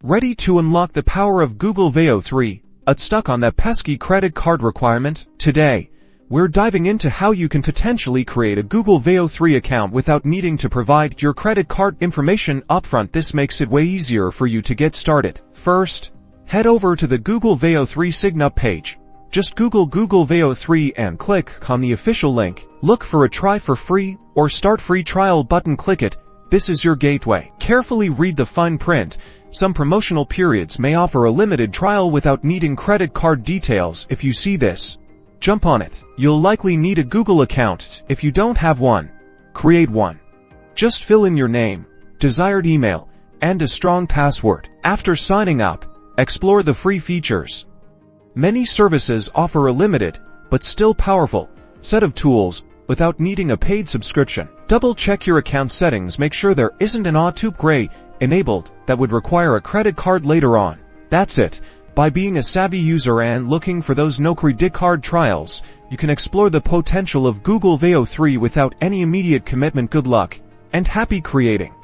Ready to unlock the power of Google Veo 3? Stuck on that pesky credit card requirement? Today, we're diving into how you can potentially create a Google Veo 3 account without needing to provide your credit card information upfront. This makes it way easier for you to get started. First, head over to the Google Veo 3 Signup page. Just Google Veo 3 and click on the official link. Look for a try for free or start free trial button. Click it. This is your gateway. Carefully read the fine print. Some promotional periods may offer a limited trial without needing credit card details. If you see this, jump on it. You'll likely need a Google account. If you don't have one, create one. Just fill in your name, desired email, and a strong password. After signing up, explore the free features. Many services offer a limited, but still powerful, set of tools without needing a paid subscription. Double-check your account settings. Make sure there isn't an auto-pay enabled that would require a credit card later on. That's it. By being a savvy user and looking for those no credit card trials, you can explore the potential of Google Veo 3 without any immediate commitment. Good luck, and happy creating.